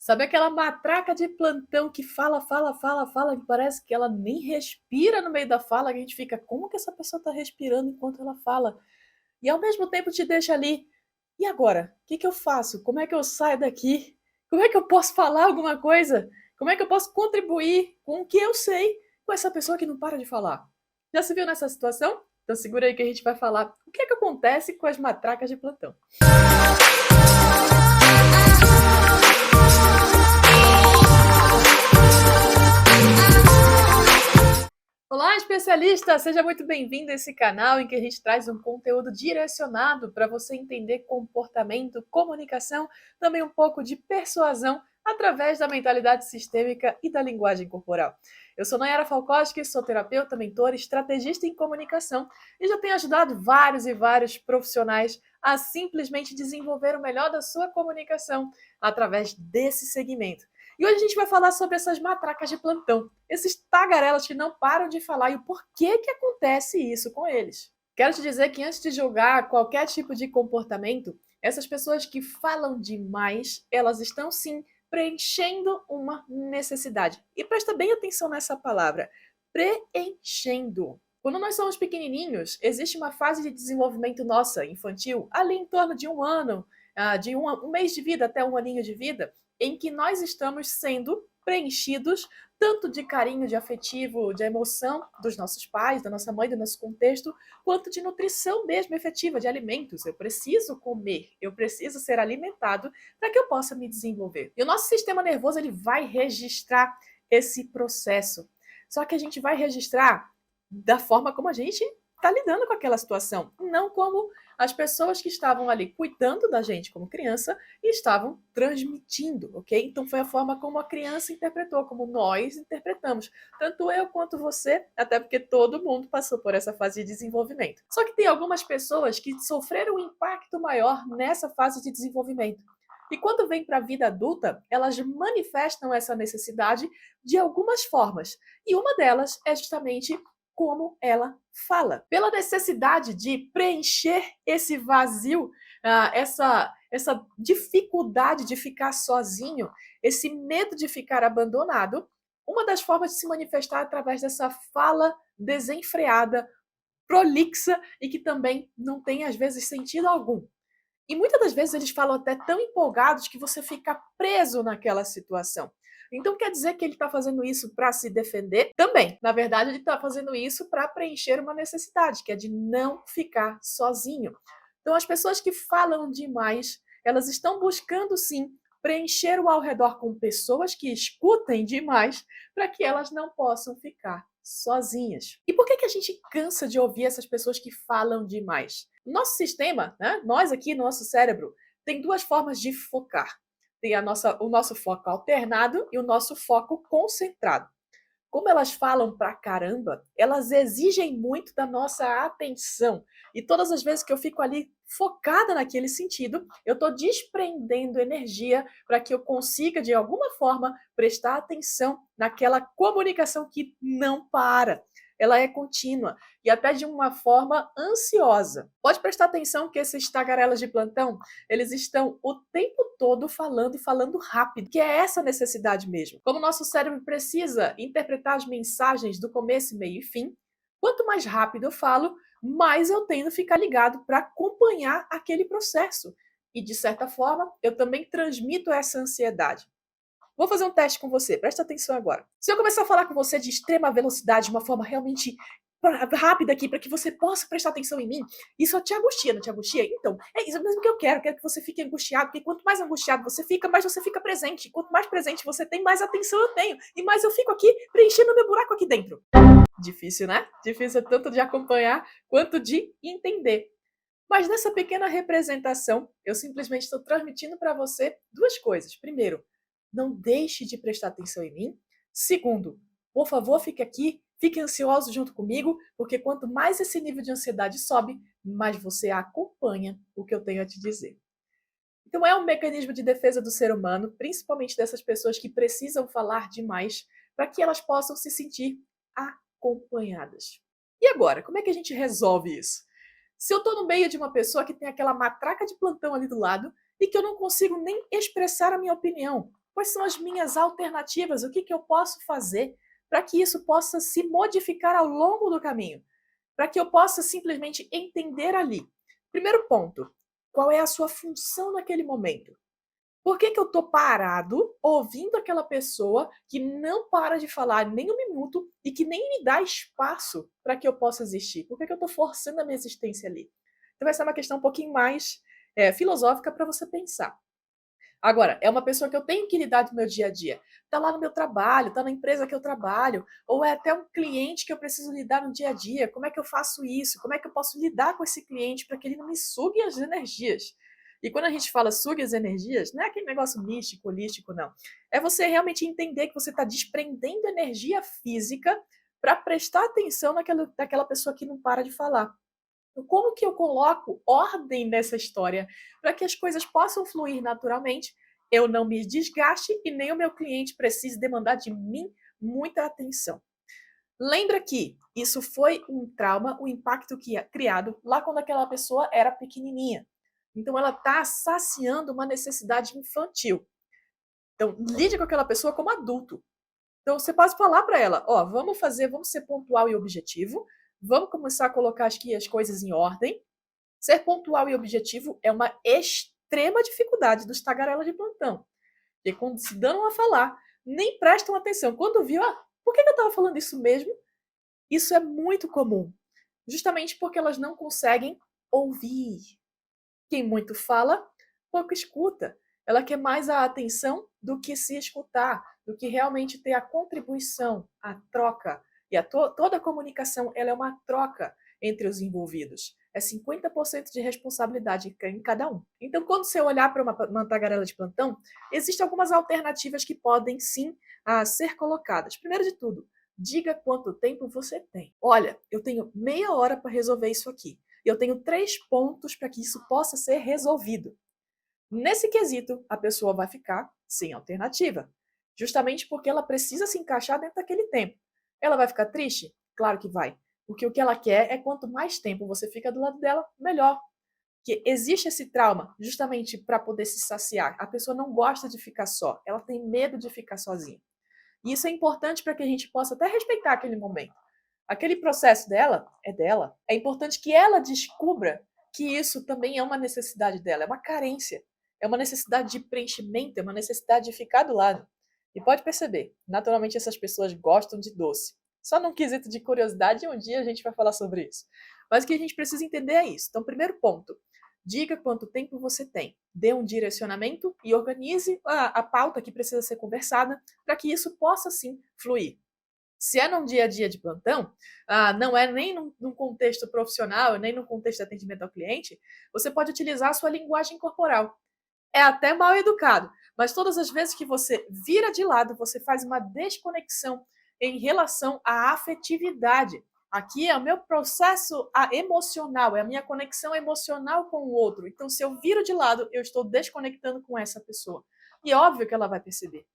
Sabe aquela matraca de plantão que fala, fala, fala, fala, que parece que ela nem respira no meio da fala, que a gente fica, como que essa pessoa está respirando enquanto ela fala? E ao mesmo tempo te deixa ali, e agora? O que que eu faço? Como é que eu saio daqui? Como é que eu posso falar alguma coisa? Como é que eu posso contribuir com o que eu sei com essa pessoa que não para de falar? Já se viu nessa situação? Então segura aí que a gente vai falar o que é que acontece com as matracas de plantão. Olá, especialista! Seja muito bem-vindo a esse canal em que a gente traz um conteúdo direcionado para você entender comportamento, comunicação, também um pouco de persuasão através da mentalidade sistêmica e da linguagem corporal. Eu sou Nayara Falkowski, sou terapeuta, mentora, estrategista em comunicação e já tenho ajudado vários e vários profissionais a simplesmente desenvolver o melhor da sua comunicação através desse segmento. E hoje a gente vai falar sobre essas matracas de plantão, esses tagarelas que não param de falar e o porquê que acontece isso com eles. Quero te dizer que antes de julgar qualquer tipo de comportamento, essas pessoas que falam demais, elas estão sim preenchendo uma necessidade. E presta bem atenção nessa palavra, preenchendo. Quando nós somos pequenininhos, existe uma fase de desenvolvimento nossa, infantil, ali em torno de um ano, de um mês de vida até um aninho de vida, em que nós estamos sendo preenchidos tanto de carinho, de afetivo, de emoção dos nossos pais, da nossa mãe, do nosso contexto, quanto de nutrição mesmo efetiva, de alimentos. Eu preciso comer, eu preciso ser alimentado para que eu possa me desenvolver. E o nosso sistema nervoso ele vai registrar esse processo. Só que a gente vai registrar da forma como a gente está lidando com aquela situação, não como as pessoas que estavam ali cuidando da gente como criança e estavam transmitindo, ok? Então foi a forma como a criança interpretou, como nós interpretamos, tanto eu quanto você, até porque todo mundo passou por essa fase de desenvolvimento. Só que tem algumas pessoas que sofreram um impacto maior nessa fase de desenvolvimento. E quando vem para a vida adulta, elas manifestam essa necessidade de algumas formas. E uma delas é justamente como ela fala. Pela necessidade de preencher esse vazio, essa dificuldade de ficar sozinho, esse medo de ficar abandonado, uma das formas de se manifestar é através dessa fala desenfreada, prolixa e que também não tem, às vezes, sentido algum. E muitas das vezes eles falam até tão empolgados que você fica preso naquela situação. Então quer dizer que ele está fazendo isso para se defender? Também. Na verdade, ele está fazendo isso para preencher uma necessidade, que é de não ficar sozinho. Então as pessoas que falam demais, elas estão buscando sim preencher o ao redor com pessoas que escutem demais para que elas não possam ficar sozinhas. E por que que a gente cansa de ouvir essas pessoas que falam demais? Nosso sistema, né, nós aqui no nosso cérebro, tem duas formas de focar. Tem o nosso foco alternado e o nosso foco concentrado. Como elas falam pra caramba, elas exigem muito da nossa atenção. E todas as vezes que eu fico ali focada naquele sentido, eu estou desprendendo energia para que eu consiga, de alguma forma, prestar atenção naquela comunicação que não para. Ela é contínua e até de uma forma ansiosa. Pode prestar atenção que esses tagarelas de plantão, eles estão o tempo todo falando e falando rápido, que é essa necessidade mesmo. Como o nosso cérebro precisa interpretar as mensagens do começo, meio e fim, quanto mais rápido eu falo, mais eu tendo que ficar ligado para acompanhar aquele processo. E, de certa forma, eu também transmito essa ansiedade. Vou fazer um teste com você, presta atenção agora. Se eu começar a falar com você de extrema velocidade, de uma forma realmente rápida aqui, para que você possa prestar atenção em mim, isso te angustia, não te angustia? Então, é isso mesmo que eu quero que você fique angustiado, porque quanto mais angustiado você fica, mais você fica presente. Quanto mais presente você tem, mais atenção eu tenho, e mais eu fico aqui preenchendo meu buraco aqui dentro. Difícil, né? Difícil tanto de acompanhar quanto de entender. Mas nessa pequena representação, eu simplesmente estou transmitindo para você duas coisas. Primeiro, não deixe de prestar atenção em mim. Segundo, por favor, fique aqui, fique ansioso junto comigo, porque quanto mais esse nível de ansiedade sobe, mais você acompanha o que eu tenho a te dizer. Então é um mecanismo de defesa do ser humano, principalmente dessas pessoas que precisam falar demais, para que elas possam se sentir acompanhadas. E agora, como é que a gente resolve isso? Se eu estou no meio de uma pessoa que tem aquela matraca de plantão ali do lado e que eu não consigo nem expressar a minha opinião, Quais são as minhas alternativas? O que eu posso fazer para que isso possa se modificar ao longo do caminho? Para que eu possa simplesmente entender ali. Primeiro ponto, qual é a sua função naquele momento? Por que eu estou parado ouvindo aquela pessoa que não para de falar nem um minuto e que nem me dá espaço para que eu possa existir? Por que eu estou forçando a minha existência ali? Então vai ser uma questão um pouquinho mais filosófica para você pensar. Agora, é uma pessoa que eu tenho que lidar do meu dia a dia. Está lá no meu trabalho, está na empresa que eu trabalho, ou é até um cliente que eu preciso lidar no dia a dia. Como é que eu faço isso? Como é que eu posso lidar com esse cliente para que ele não me sugue as energias? E quando a gente fala sugue as energias, não é aquele negócio místico, holístico, não. É você realmente entender que você está desprendendo energia física para prestar atenção naquela pessoa que não para de falar. Então, como que eu coloco ordem nessa história para que as coisas possam fluir naturalmente, eu não me desgaste e nem o meu cliente precise demandar de mim muita atenção. Lembra que isso foi um trauma, um impacto que é criado lá quando aquela pessoa era pequenininha. Então ela está saciando uma necessidade infantil. Então lide com aquela pessoa como adulto. Então você pode falar para ela, ó, vamos ser pontual e objetivo, vamos começar a colocar aqui as coisas em ordem. Ser pontual e objetivo é uma extrema dificuldade dos tagarelas de plantão. Porque quando se dão a falar, nem prestam atenção. Quando viu, por que eu estava falando isso mesmo? Isso é muito comum. Justamente porque elas não conseguem ouvir. Quem muito fala, pouco escuta. Ela quer mais a atenção do que se escutar, do que realmente ter a contribuição, a troca. E toda a comunicação ela é uma troca entre os envolvidos. É 50% de responsabilidade em cada um. Então, quando você olhar para uma tagarela de plantão, existem algumas alternativas que podem sim ser colocadas. Primeiro de tudo, diga quanto tempo você tem. Olha, eu tenho meia hora para resolver isso aqui. Eu tenho 3 pontos para que isso possa ser resolvido. Nesse quesito, a pessoa vai ficar sem alternativa, justamente porque ela precisa se encaixar dentro daquele tempo. Ela vai ficar triste? Claro que vai. Porque o que ela quer é quanto mais tempo você fica do lado dela, melhor. Porque existe esse trauma justamente para poder se saciar. A pessoa não gosta de ficar só, ela tem medo de ficar sozinha. E isso é importante para que a gente possa até respeitar aquele momento. Aquele processo dela é dela. É importante que ela descubra que isso também é uma necessidade dela, é uma carência, é uma necessidade de preenchimento, é uma necessidade de ficar do lado. E pode perceber, naturalmente essas pessoas gostam de doce. Só num quesito de curiosidade, um dia a gente vai falar sobre isso. Mas o que a gente precisa entender é isso. Então, primeiro ponto, diga quanto tempo você tem. Dê um direcionamento e organize a pauta que precisa ser conversada para que isso possa sim fluir. Se é num dia a dia de plantão, não é nem num contexto profissional, nem num contexto de atendimento ao cliente, você pode utilizar a sua linguagem corporal. É até mal educado, mas todas as vezes que você vira de lado, você faz uma desconexão em relação à afetividade. Aqui é o meu processo emocional, é a minha conexão emocional com o outro. Então, se eu viro de lado, eu estou desconectando com essa pessoa. E é óbvio que ela vai perceber.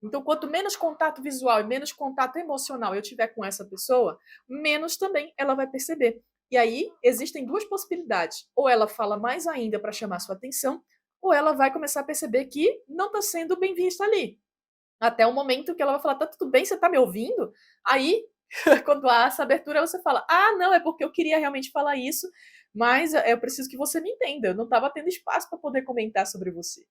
Então, quanto menos contato visual e menos contato emocional eu tiver com essa pessoa, menos também ela vai perceber. E aí, existem duas possibilidades. Ou ela fala mais ainda para chamar sua atenção, ou ela vai começar a perceber que não está sendo bem vista ali. Até o momento que ela vai falar, tá tudo bem, você está me ouvindo? Aí, quando há essa abertura, você fala, não, é porque eu queria realmente falar isso, mas eu preciso que você me entenda, eu não estava tendo espaço para poder comentar sobre você.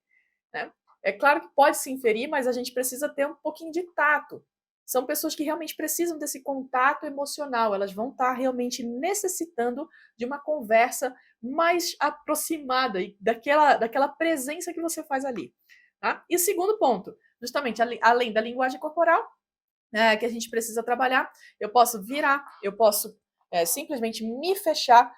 Né? É claro que pode se inferir, mas a gente precisa ter um pouquinho de tato. São pessoas que realmente precisam desse contato emocional, elas vão estar realmente necessitando de uma conversa mais aproximada e daquela presença que você faz ali. Tá? E o segundo ponto, justamente além da linguagem corporal, que a gente precisa trabalhar, eu posso virar, eu posso simplesmente me fechar.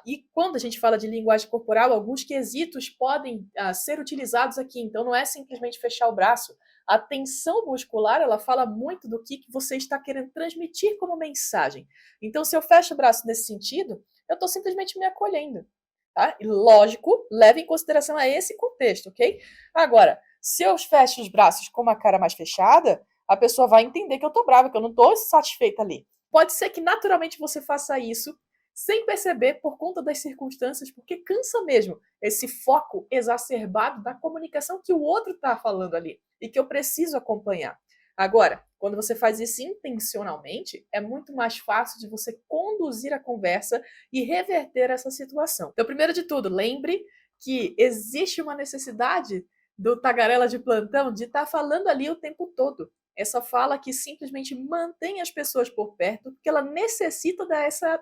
E quando a gente fala de linguagem corporal, alguns quesitos podem ser utilizados aqui. Então, não é simplesmente fechar o braço. A tensão muscular, ela fala muito do que você está querendo transmitir como mensagem. Então, se eu fecho o braço nesse sentido, eu estou simplesmente me acolhendo. Tá? E, lógico, leve em consideração a esse contexto, ok? Agora, se eu fecho os braços com uma cara mais fechada, a pessoa vai entender que eu estou brava, que eu não estou satisfeita ali. Pode ser que naturalmente você faça isso sem perceber por conta das circunstâncias, porque cansa mesmo esse foco exacerbado da comunicação que o outro está falando ali e que eu preciso acompanhar. Agora, quando você faz isso intencionalmente, é muito mais fácil de você conduzir a conversa e reverter essa situação. Então, primeiro de tudo, lembre que existe uma necessidade do tagarela de plantão de estar falando ali o tempo todo. Essa fala que simplesmente mantém as pessoas por perto, porque ela necessita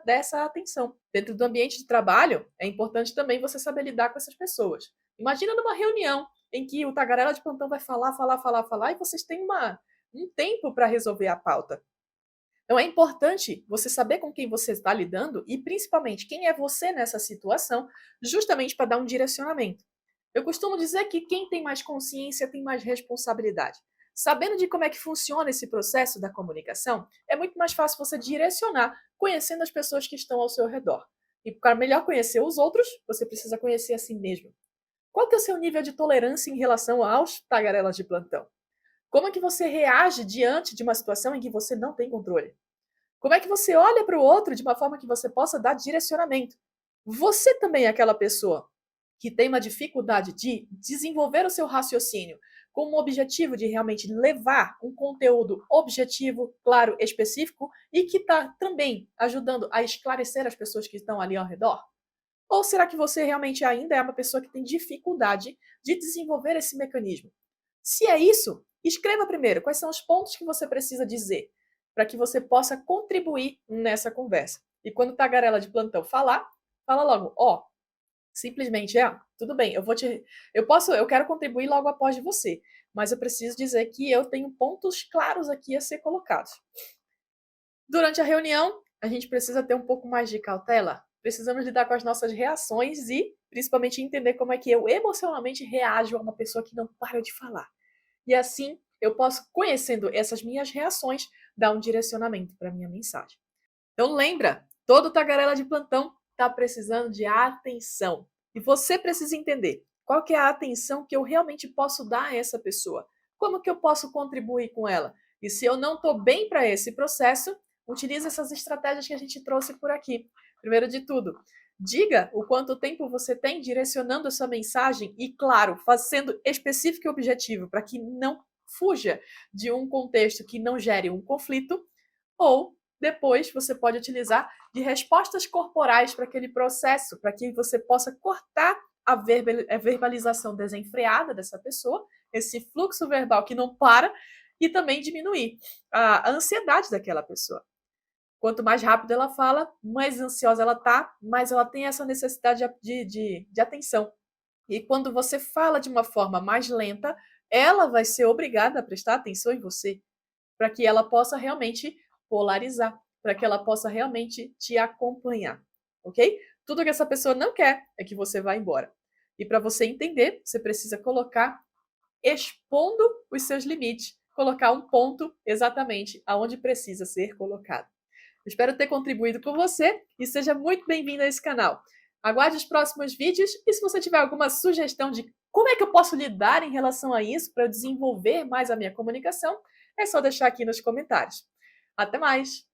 dessa atenção. Dentro do ambiente de trabalho, é importante também você saber lidar com essas pessoas. Imagina numa reunião em que o tagarela de plantão vai falar, e vocês têm um tempo para resolver a pauta. Então é importante você saber com quem você está lidando e principalmente quem é você nessa situação, justamente para dar um direcionamento. Eu costumo dizer que quem tem mais consciência tem mais responsabilidade. Sabendo de como é que funciona esse processo da comunicação, é muito mais fácil você direcionar conhecendo as pessoas que estão ao seu redor. E para melhor conhecer os outros, você precisa conhecer a si mesmo. Qual que é o seu nível de tolerância em relação aos tagarelas de plantão? Como é que você reage diante de uma situação em que você não tem controle? Como é que você olha para o outro de uma forma que você possa dar direcionamento? Você também é aquela pessoa que tem uma dificuldade de desenvolver o seu raciocínio com o objetivo de realmente levar um conteúdo objetivo, claro, específico e que está também ajudando a esclarecer as pessoas que estão ali ao redor? Ou será que você realmente ainda é uma pessoa que tem dificuldade de desenvolver esse mecanismo? Se é isso, escreva primeiro quais são os pontos que você precisa dizer para que você possa contribuir nessa conversa. E quando o tagarela de plantão falar, fala logo, ó, simplesmente tudo bem, eu quero contribuir logo após de você, mas eu preciso dizer que eu tenho pontos claros aqui a ser colocados. Durante a reunião, a gente precisa ter um pouco mais de cautela. Precisamos lidar com as nossas reações e, principalmente, entender como é que eu emocionalmente reajo a uma pessoa que não para de falar. E assim, eu posso, conhecendo essas minhas reações, dar um direcionamento para a minha mensagem. Então lembra, todo tagarela de plantão está precisando de atenção. E você precisa entender qual que é a atenção que eu realmente posso dar a essa pessoa. Como que eu posso contribuir com ela? E se eu não estou bem para esse processo, utilize essas estratégias que a gente trouxe por aqui. Primeiro de tudo, diga o quanto tempo você tem direcionando a sua mensagem e, claro, sendo específico e objetivo para que não fuja de um contexto que não gere um conflito, ou depois você pode utilizar de respostas corporais para aquele processo, para que você possa cortar a verbalização desenfreada dessa pessoa, esse fluxo verbal que não para, e também diminuir a ansiedade daquela pessoa. Quanto mais rápido ela fala, mais ansiosa ela está, mais ela tem essa necessidade de atenção. E quando você fala de uma forma mais lenta, ela vai ser obrigada a prestar atenção em você, para que ela possa realmente polarizar, para que ela possa realmente te acompanhar, ok? Tudo que essa pessoa não quer é que você vá embora. E para você entender, você precisa colocar expondo os seus limites, colocar um ponto exatamente aonde precisa ser colocado. Espero ter contribuído com você e seja muito bem-vindo a esse canal. Aguarde os próximos vídeos e se você tiver alguma sugestão de como é que eu posso lidar em relação a isso para desenvolver mais a minha comunicação, é só deixar aqui nos comentários. Até mais!